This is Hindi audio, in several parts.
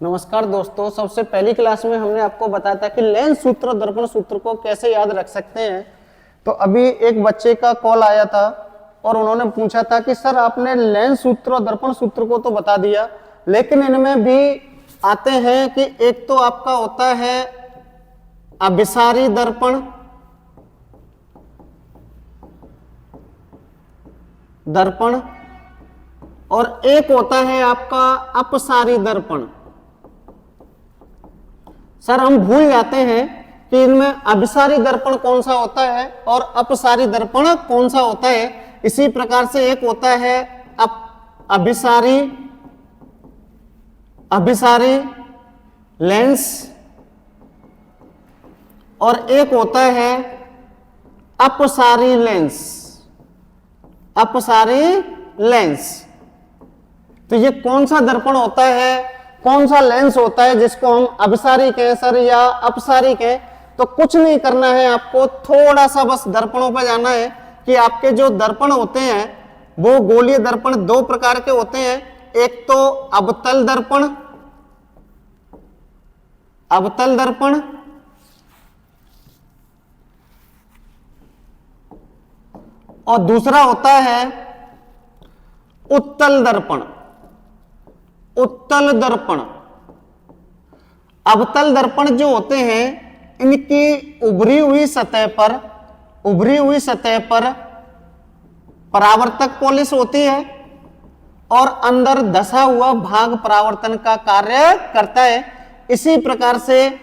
नमस्कार दोस्तों, सबसे पहली क्लास में हमने आपको बताया था कि लेंस सूत्र और दर्पण सूत्र को कैसे याद रख सकते हैं। तो अभी एक बच्चे का कॉल आया था और उन्होंने पूछा था कि सर आपने लेंस सूत्र और दर्पण सूत्र को तो बता दिया, लेकिन इनमें भी आते हैं कि एक तो आपका होता है अभिसारी दर्पण और एक होता है आपका अपसारी दर्पण। सर हम भूल जाते हैं कि इनमें अभिसारी दर्पण कौन सा होता है और अपसारी दर्पण कौन सा होता है। इसी प्रकार से एक होता है अभिसारी लेंस और एक होता है अपसारी लेंस। तो ये कौन सा दर्पण होता है, कौन सा लेंस होता है जिसको हम अभिसारी कहें सर या अपसारी कहें? तो कुछ नहीं करना है, आपको थोड़ा सा बस दर्पणों पर जाना है कि आपके जो दर्पण होते हैं वो गोलीय दर्पण दो प्रकार के होते हैं। एक तो अवतल दर्पण और दूसरा होता है उत्तल दर्पण। अवतल दर्पण जो होते हैं इनकी उभरी हुई सतह पर परावर्तक पॉलिश होती है और अंदर धसा हुआ भाग परावर्तन का कार्य करता है। इसी प्रकार से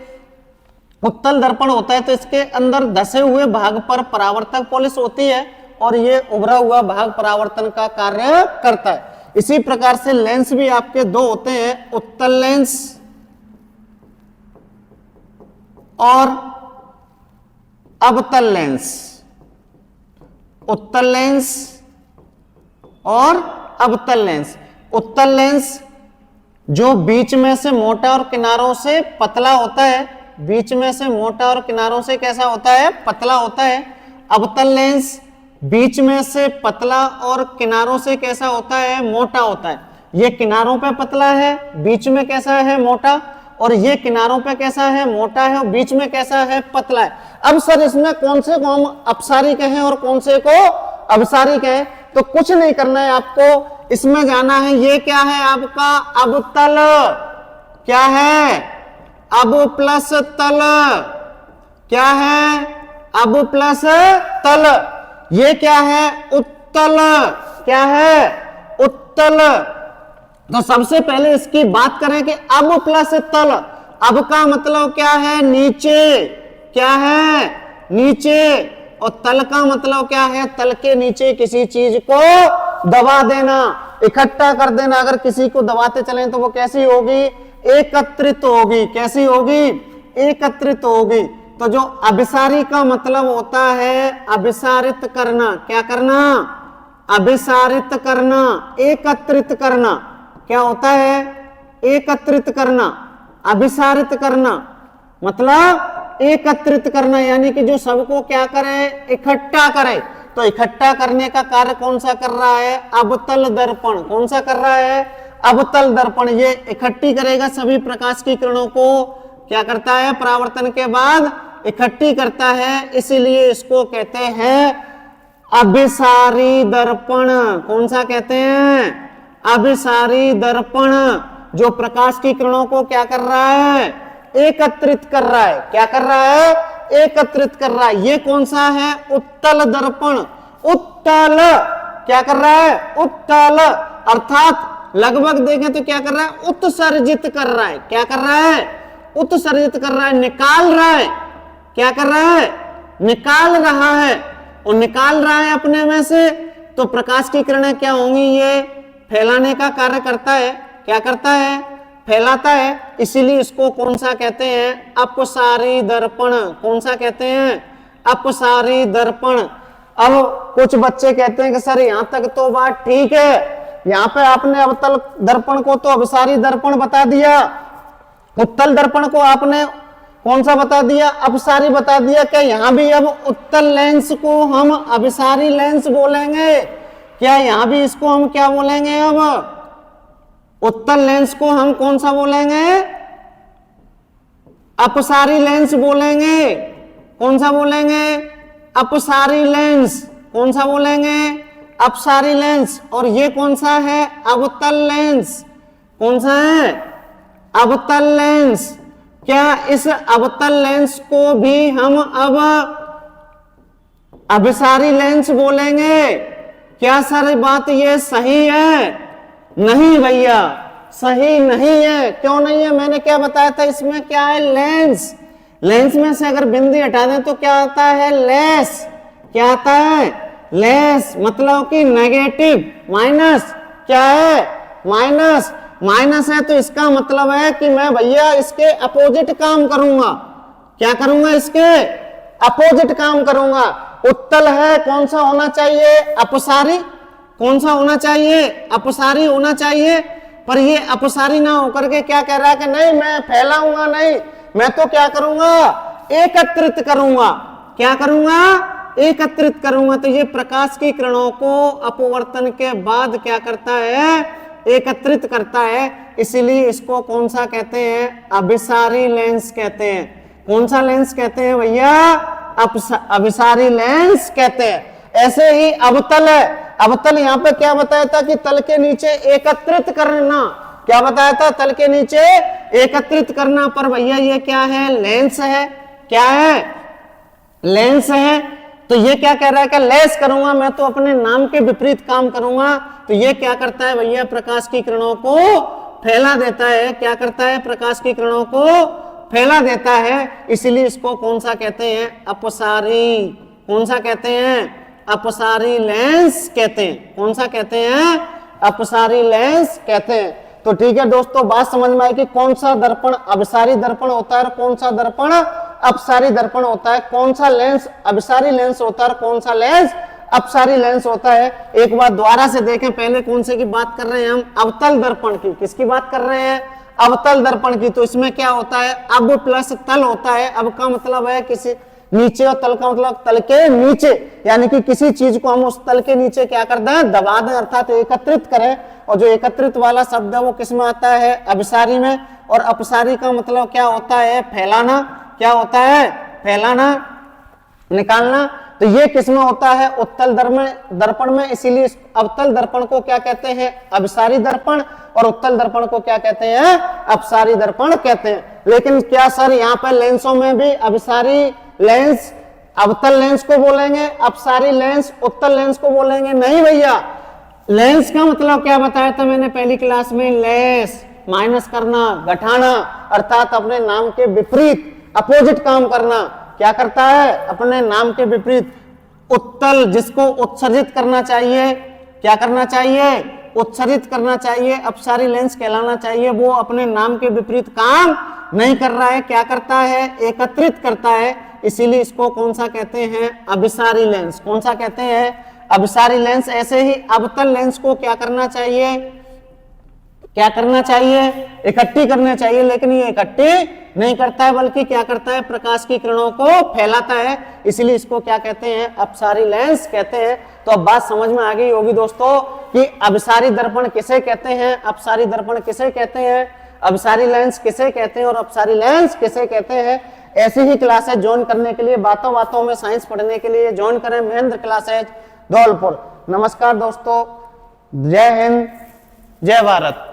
उत्तल दर्पण होता है तो इसके अंदर धसे हुए भाग पर परावर्तक पॉलिश होती है और ये उभरा हुआ भाग परावर्तन का कार्य करता है। इसी प्रकार से लेंस भी आपके दो होते हैं, उत्तल लेंस और अवतल लेंस। उत्तल लेंस जो बीच में से मोटा और किनारों से पतला होता है, कैसा होता है? पतला होता है। अवतल लेंस बीच में से पतला और किनारों से कैसा होता है? मोटा होता है। ये किनारों पे पतला है, बीच में कैसा है? मोटा, और ये किनारों पे कैसा है? मोटा है और बीच में कैसा है? पतला है। अब सर इसमें कौन से को हम अपसारी कहें और कौन से को अभिसारी कहें? तो कुछ नहीं करना है, आपको इसमें जाना है। ये क्या है आपका? अवतल। क्या है? अब प्लस तल। क्या है? अब प्लस तल। ये क्या है? उत्तल। क्या है? उत्तल। तो सबसे पहले इसकी बात करें कि अब प्लस तल। अब का मतलब क्या है? नीचे। क्या है? नीचे। और तल का मतलब क्या है? तल के नीचे किसी चीज को दबा देना, इकट्ठा कर देना। अगर किसी को दबाते चलें तो वो कैसी होगी? एकत्रित होगी। कैसी होगी? एकत्रित होगी। तो जो अभिसारी का मतलब होता है अभिसारित करना। क्या करना? अभिसारित करना, एकत्रित करना। क्या होता है? एकत्रित करना। अभिसारित करना मतलब एकत्रित करना, यानी कि जो सबको क्या करे? इकट्ठा करे। तो इकट्ठा करने का कार्य कौन सा कर रहा है? अवतल दर्पण। कौन सा कर रहा है? अवतल दर्पण। ये इकट्ठी करेगा सभी प्रकाश की किरणों को। क्या करता है? परावर्तन के बाद इकट्ठी करता है, इसीलिए इसको कहते हैं अभिसारी दर्पण। कौन सा कहते हैं? अभिसारी दर्पण। जो प्रकाश की किरणों को क्या कर रहा है? एकत्रित कर रहा है। क्या कर रहा है? एकत्रित कर रहा है। ये कौन सा है? उत्तल दर्पण। उत्तल क्या कर रहा है? उत्तल अर्थात लगभग देखें तो क्या कर रहा है? उत्सर्जित कर रहा है। क्या कर रहा है? उत्सर्जित कर रहा है, निकाल रहा है। क्या कर रहा है? निकाल रहा है। और निकाल रहा है अपने में से, तो प्रकाश की किरणें क्या होंगी? ये फैलाने का कार्य करता है। क्या करता है? फैलाता है। इसीलिए इसको कौन सा कहते हैं? अपसारी दर्पण। कौन सा कहते हैं? अपसारी दर्पण। अब कुछ बच्चे कहते हैं कि सर यहां तक तो बात ठीक है, यहां पे आपने अवतल दर्पण को तो अभिसारी दर्पण बता दिया, उत्तल दर्पण को आपने कौन सा बता दिया? अपसारी बता दिया। क्या यहां भी अब उत्तल लेंस को हम अभिसारी लेंस बोलेंगे? क्या यहां भी इसको हम क्या बोलेंगे? अब उत्तल लेंस को हम कौन सा बोलेंगे? अपसारी लेंस बोलेंगे। कौन सा बोलेंगे? अपसारी लेंस। कौन सा बोलेंगे? अपसारी लेंस। और ये कौन सा है? अवतल लेंस। कौन सा है? अवतल लेंस। क्या इस अवतल लेंस को भी हम अब अभिसारी लेंस बोलेंगे? क्या सर बात ये सही है? नहीं भैया, सही नहीं है। क्यों नहीं है? मैंने क्या बताया था, इसमें क्या है? लेंस। लेंस में से अगर बिंदी हटा दें तो क्या आता है? लेस। क्या आता है? लेस। मतलब कि नेगेटिव, माइनस। क्या है? माइनस। माइनस है तो इसका मतलब है कि मैं भैया इसके अपोजिट काम करूंगा। क्या करूंगा? इसके अपोजिट काम करूंगा। उत्तल है, कौन सा होना चाहिए? अपसारी। कौन सा होना चाहिए? अपसारी होना चाहिए। पर ये अपसारी ना होकर के क्या कह रहा है कि नहीं मैं फैलाऊंगा नहीं, मैं तो क्या करूंगा? एकत्रित करूंगा। क्या करूंगा? एकत्रित करूंगा। तो ये प्रकाश की किरणों को अपवर्तन के बाद क्या करता है? एकत्रित करता है। इसीलिए इसको कौन सा कहते हैं? अभिसारी लेंस कहते हैं। कौन सा लेंस कहते हैं भैया? अभिसारी लेंस कहते हैं। ऐसे ही अवतल है। अवतल यहाँ पे क्या बताया था कि तल के नीचे एकत्रित करना। क्या बताया था? तल के नीचे एकत्रित करना। पर भैया ये क्या है? लेंस है। क्या है? लेंस है। तो ये क्या कह रहा है कि लेस करूंगा, मैं तो अपने नाम के विपरीत काम करूंगा। तो ये क्या करता है भैया? प्रकाश की किरणों को फैला देता है। क्या करता है? प्रकाश की किरणों को फैला देता है। इसलिए इसको कौन सा कहते हैं? अपसारी। कौन सा कहते हैं? अपसारी लेंस कहते हैं। कौन सा कहते हैं? अपसारी लेंस कहते हैं। तो ठीक है दोस्तों, बात समझ में आई कि कौन सा दर्पण अभिसारी दर्पण होता है और कौन सा दर्पण अपसारी दर्पण होता है। कौन सा लेंस अभिसारी लेंस होता है और कौन सा लेंस अपसारी लेंस होता है। एक बार दोबारा से देखें, पहले कौन से की बात कर रहे हैं हम? अवतल दर्पण की। किसकी बात कर रहे हैं? अवतल दर्पण की। तो इसमें क्या होता है? अब प्लस तल होता है। अब का मतलब है किसी नीचे, और तल का मतलब तल के नीचे, यानी कि किसी चीज को हम उस तल के नीचे क्या कर दें? दबा दें, अर्थात एकत्रित करें। और जो एकत्रित वाला शब्द है वो किसमें आता है? अभिसारी में। और अपसारी का मतलब क्या होता है? फैलाना। क्या होता है? फैलाना, निकालना। तो ये किसमें होता है? उत्तल दर्पण में। इसीलिए अवतल दर्पण को क्या कहते हैं? अभिसारी दर्पण। और उत्तल दर्पण को क्या कहते हैं? अपसारी दर्पण कहते हैं। लेकिन क्या सर यहाँ पर लेंसों में भी अभिसारी लेंस अवतल लेंस को बोलेंगे, अपसारी लेंस उत्तल लेंस को बोलेंगे? नहीं भैया। लेंस का मतलब क्या बताया था मैंने पहली क्लास में? लेस, माइनस करना, घटाना, अर्थात अपने नाम के विपरीत, अपोजिट काम करना। क्या करता है? अपने नाम के विपरीत। उत्तल जिसको उत्सर्जित करना चाहिए, क्या करना चाहिए? उत्सर्जित करना चाहिए, अपसारी लेंस कहलाना चाहिए। वो अपने नाम के विपरीत काम नहीं कर रहा है। क्या करता है? एकत्रित करता है। इसीलिए इसको कौन सा कहते हैं? अभिसारी लेंस। कौन सा कहते हैं? अभिसारी लेंस। ऐसे ही अवतल लेंस को क्या करना चाहिए? क्या करना चाहिए? इकट्ठी करना चाहिए। लेकिन ये इकट्ठी नहीं करता है, बल्कि क्या करता है? प्रकाश की किरणों को फैलाता है। इसलिए इसको क्या कहते हैं? अपसारी लेंस कहते हैं। तो अब बात समझ में आ गई होगी दोस्तों कि अभिसारी दर्पण किसे कहते हैं, अपसारी दर्पण किसे कहते हैं, अभिसारी लेंस किसे कहते हैं और अपसारी लेंस किसे कहते हैं। ऐसी ही क्लासेस ज्वाइन करने के लिए, बातों बातों में साइंस पढ़ने के लिए ज्वाइन करें महेंद्र क्लासेज धौलपुर। नमस्कार दोस्तों, जय हिंद, जय भारत।